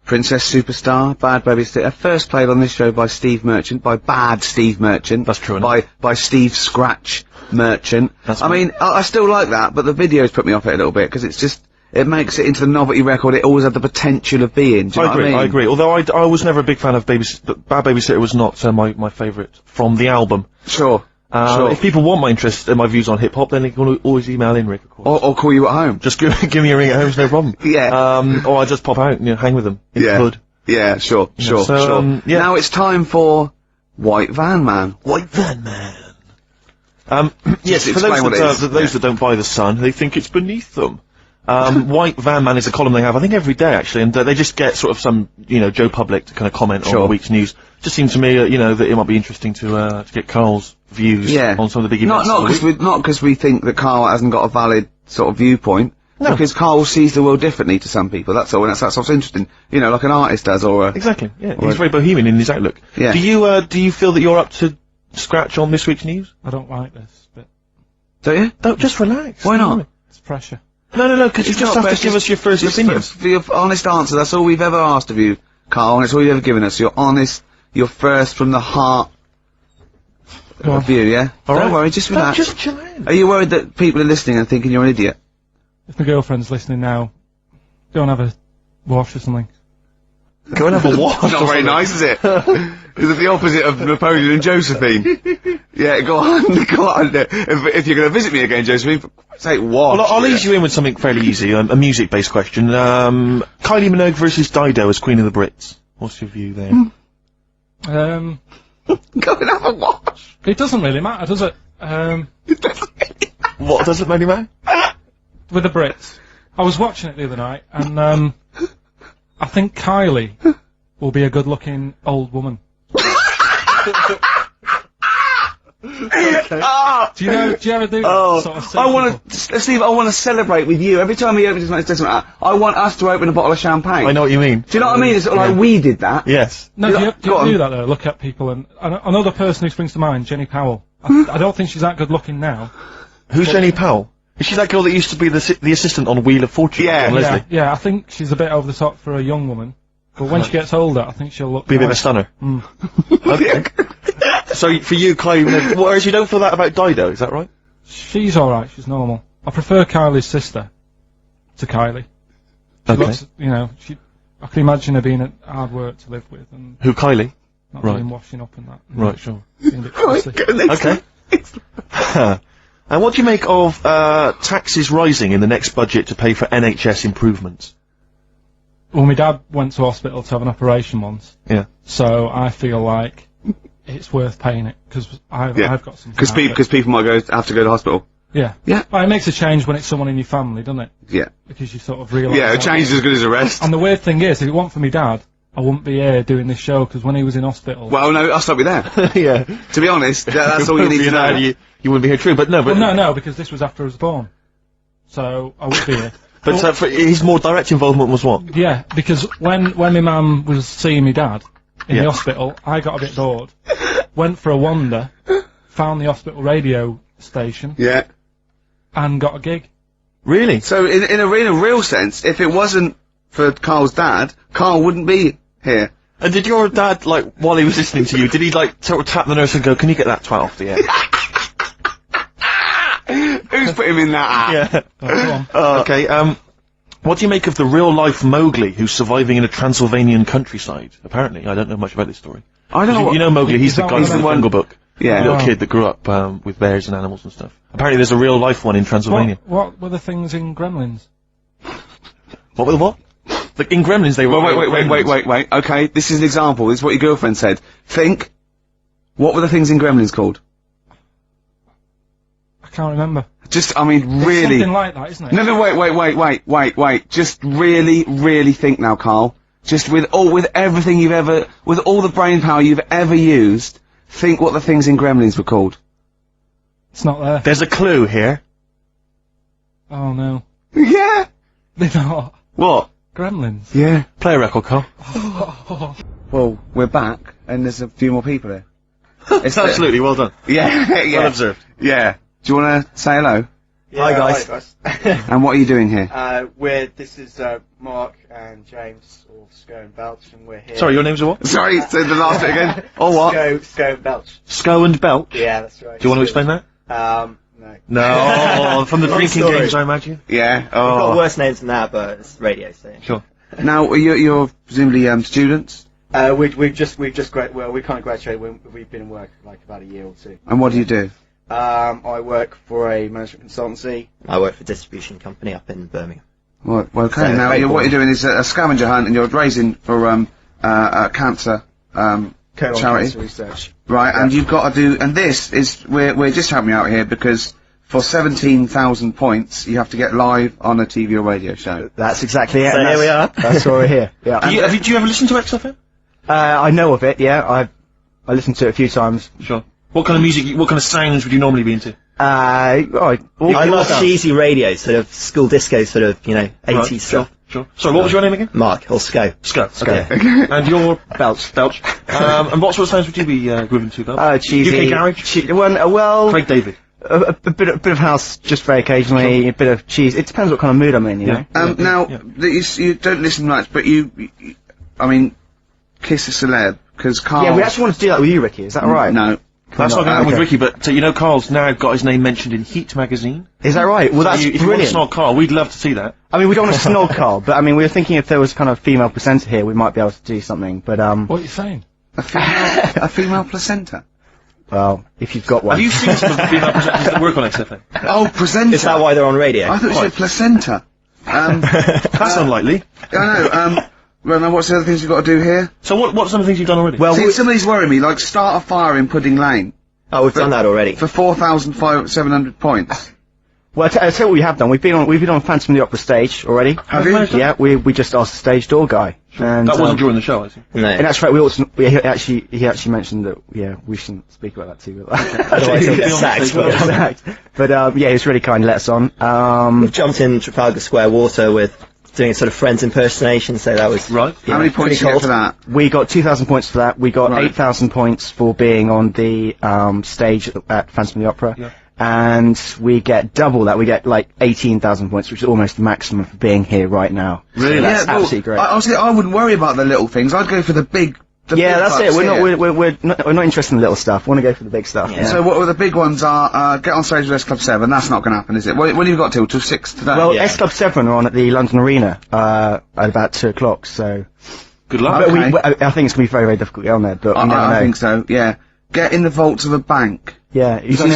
Princess Superstar, Bad Babysitter, first played on this show by Steve Merchant, by Bad Steve Merchant. That's true. By Steve Scratch Merchant. I mean, I still like that, but the videos put me off it a little bit, because it's just, it makes it into the novelty record it always had the potential of being. Do you know what I mean? I agree. Although I was never a big fan of Bad Babysitter was not my favourite from the album. Sure. Sure. If people want my interest and my views on hip-hop, then they can always email in, Rick, of course. Or call you at home. Just give me a ring at home, no problem. Yeah. Or I just pop out and, hang with them in the hood. Yeah, sure. Yeah. Now it's time for White Van Man. White Van Man. Yes, for those that don't buy The Sun, they think it's beneath them. White Van Man is a column they have, I think, every day, actually, and they just get sort of some, Joe Public to kind of comment on the week's news. Just seems to me, that it might be interesting to get Carl's views on some of the big events. Not because we think that Carl hasn't got a valid sort of viewpoint. No. Because Carl sees the world differently to some people, that's all, and that's what's interesting. Like an artist does, or Exactly, yeah. He's very bohemian in his outlook. Yeah. Do you feel that you're up to scratch on this week's news? I don't like this, but... Don't you? Don't, just relax. Why not? It's pressure. No, because you just have to give us your first opinion. For your honest answer, that's all we've ever asked of you, Carl, and it's all you've ever given us. Your honest, your first from the heart view, yeah? Don't worry, just relax. Just chill out. Are you worried that people are listening and thinking you're an idiot? If my girlfriend's listening now, go and have a wash or something. Go and have a wash. Not very nice, is it? Is it the opposite of Napoleon and Josephine? Yeah, go on. If you're going to visit me again, Josephine, say wash. Well, I'll ease you in with something fairly easy, a music-based question. Kylie Minogue versus Dido as Queen of the Brits. What's your view there? Go and have a wash. It doesn't really matter, does it? It doesn't really matter. What doesn't really matter? With the Brits. I was watching it the other night, and, I think Kylie will be a good-looking old woman. Okay. Do you ever do that sort of Steve, I want to celebrate with you. Every time he opens his mouth, I want us to open a bottle of champagne. I know what you mean. Do you know what I mean? It's sort of like we did that. Yes. No, do you do that though? Look at people and another person who springs to mind, Jenny Powell. I don't think she's that good looking now. Who's Jenny Powell? Is she that girl that used to be the assistant on Wheel of Fortune? Yeah, I think she's a bit over the top for a young woman. But when she gets older, I think she'll look be a bit of a stunner. Okay. So for you, Kylie, whereas you don't feel that about Dido, is that right? She's alright, she's normal. I prefer Kylie's sister to Kylie. She looks, I can imagine her being hard work to live with. And who, Kylie? Not being washing up and that. Right, sure. Being a bit fussy. Okay. And what do you make of taxes rising in the next budget to pay for NHS improvements? Well, my dad went to hospital to have an operation once. Yeah. So I feel like it's worth paying it, because I've got something. Because people might have to go to hospital. Yeah. Yeah. Well, it makes a change when it's someone in your family, doesn't it? Yeah. Because you sort of realise... Yeah, a change is as good as a rest. And the weird thing is, if it weren't for me dad, I wouldn't be here doing this show, because when he was in hospital... Well, no, I'll stop you there. Yeah. To be honest, that's all you need to know. You wouldn't be here, true, but no, but... Well, no, because this was after I was born. So, I would be here. But for his more direct involvement was what? Yeah, because when my mum was seeing me dad in the hospital, I got a bit bored, went for a wander, found the hospital radio station... Yeah. And got a gig. Really? So, in a real sense, if it wasn't for Carl's dad, Carl wouldn't be here. And did your dad, while he was listening to you, did he, sort of tap the nurse and go, can you get that twat off the air? Who's put him in that app? Yeah. Okay, what do you make of the real-life Mowgli who's surviving in a Transylvanian countryside? Apparently, I don't know much about this story. I don't know. You know Mowgli, he's the guy from the Jungle Book. Yeah. Little kid that grew up, with bears and animals and stuff. Apparently there's a real-life one in Transylvania. What were the things in Gremlins? What were the what? In Gremlins they were... Wait. Okay, this is an example. This is what your girlfriend said. Think. What were the things in Gremlins called? I can't remember. Just, I mean, really... It's something like that, isn't it? No, wait. Just really think now, Carl. Just with everything you've ever... With all the brain power you've ever used, think what the things in Gremlins were called. It's not there. There's a clue here. Oh, no. Yeah! They're not. What? Gremlins. Yeah. Play a record, Carl. Well, we're back, and there's a few more people here. It's absolutely well done. Yeah. Well observed. Yeah. Do you want to say hello? Yeah, Hi guys. And what are you doing here? This is Mark and James, or Sco and Belch, and we're here. Sorry, your names are what? Sorry, say the last bit again. Or what? Sco and Belch. Sco and Belch? Yeah, that's right. Do you want to explain that? No. No, from the drinking story. games, I imagine. Yeah. We've got Oh. worse names than that, but it's radio, so. Sure. Now, you're presumably students? We've just we kind of graduated. We've been in work like about a year or two. And what do you do? I work for a management consultancy. I work for a distribution company up in Birmingham. Well, okay. So, Now, very what boring. you're doing is a scavenger hunt, and you're raising for cancer Colon charity, cancer research. right? And you've got to do. And this is we're just helping you out here because for 17,000 points, you have to get live on a TV or radio show. That's exactly it. So and here we are. That's why we're here. Yeah. Do you ever listen to XFM? I know of it. Yeah. I listened to it a few times. Sure. What kind of music, what kind of sounds would you normally be into? I love cheesy radio, sort of school disco, sort of, 80s stuff. Sure. Sorry, what was your name again? Mark, or Sco. Sco. Okay. And you're Belch. Belch. And what sort of sounds would you be grooving to, Belch? Cheesy. UK garage? Well, Craig David. a bit of house, just very occasionally. A bit of cheese. It depends what kind of mood I'm in. You know. Now, you don't listen much, but I mean, kiss a celeb because Carl. Yeah, we actually want to do that with you, Ricky. Is that all right? No. That's not going to happen with okay. Ricky, but Carl's now got his name mentioned in Heat magazine. Is that right? Well, that's If you want to brilliant. snog Carl, we'd love to see that. I mean, we don't want to snog Carl, but I mean, we were thinking if there was kind of female presenter here, we might be able to do something. But What are you saying? A female placenta. well, if you've got one. Have you seen some of the female presenters that work on XFM? Oh, presenter. Is that why they're on radio? I thought you said placenta. That's unlikely. I know. Well, now what's the other things you've got to do here? So what are some of the things you've done already? Well, See, some of these worry me, like start a fire in Pudding Lane Oh, we've done that already. for 4,700 points. Well, I'll tell you what we have done. We've been on Phantom of the Opera stage already. Have you? Yeah, we just asked the stage door guy. And, that wasn't during the show, I think. No. And that's right. He actually mentioned that. We shouldn't speak about that too. Otherwise he'll get sacked. But he was really kind to let us on. We've jumped in Trafalgar Square water with doing a sort of Friends impersonation, so that was... Right. How many points pretty did you get cold. for that? We got 2,000 points for that. We got Right. 8,000 points for being on the stage at Phantom of the Opera. Yeah. And we get double that. We get like 18,000 points, which is almost the maximum for being here right now. Really? So that's well, absolutely great. Honestly, I wouldn't worry about the little things. I'd go for the big. Yeah, that's it. bucks here. We're not interested in the little stuff. We want to go for the big stuff. Yeah. So what the big ones are? Get on stage with S Club 7. That's not going to happen, is it? When have you got till 6 today? Well, Yeah. S Club 7 are on at the London Arena at about 2 o'clock. So Good luck. but Okay. I think it's going to be very, very difficult to get on there. But you never I know. think so. Yeah. Get in the vaults of a bank. Yeah, you See,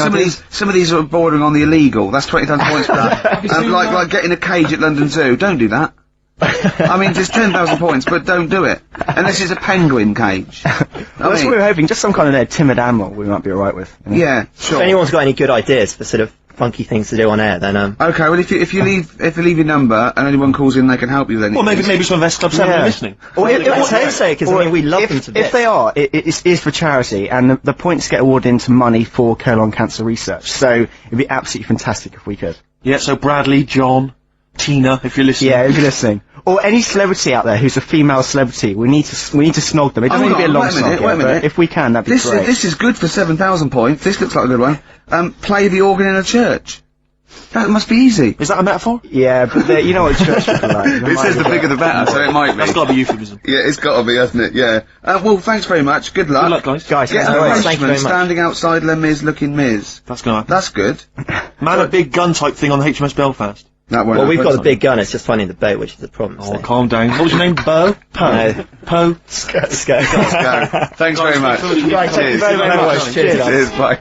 some of these are bordering on the illegal. That's 20,000 points for that. you seen Like that? getting a cage at London Zoo. Don't do that. I mean, there's 10,000 points, but don't do it unless it's a penguin cage. Well, that's what we were hoping. Just some kind of timid animal we might be alright with. You know? Yeah, If sure. anyone's got any good ideas for sort of funky things to do on air, then Okay, well, if you leave your number and anyone calls in, they can help you with anything. Well, maybe some of S Club 7 are Yeah. listening. Or Let's hope so, because I mean, we love them to bits. If they are, it is for charity, and the points get awarded into money for colon cancer research. So it'd be absolutely fantastic if we could. Yeah, so Bradley, John, Tina, if you're listening. Yeah, if you're listening. Or any celebrity out there who's a female celebrity, we need to snog them. It doesn't Hold need to be a on, long wait a minute, snog, wait a but minute. if we can, that'd be great. This is good for 7,000 points. This looks like a good one. Play the organ in a church. That must be easy. Is that a metaphor? Yeah, but you know what church would be like. It says the bigger the better, so it might be. That's got to be euphemism. Yeah, it's got to be, hasn't it? Yeah. Well, thanks very much. Good luck. Good luck, guys. Guys, Get no the worries. Thank you Frenchman very much. standing outside Les Mis looking Miz. That's going to happen. That's good. Man, a big gun type thing on the HMS Belfast. That won't well, we've happen. got the big gun, it's just finding the boat, which is the problem. Oh, so. calm down. What was your name? Bo? Poe? No. Poe? Let's go. Let's go. Thanks very much. Thank you very much. Cheers. Very, very much. Cheers. Cheers. Bye.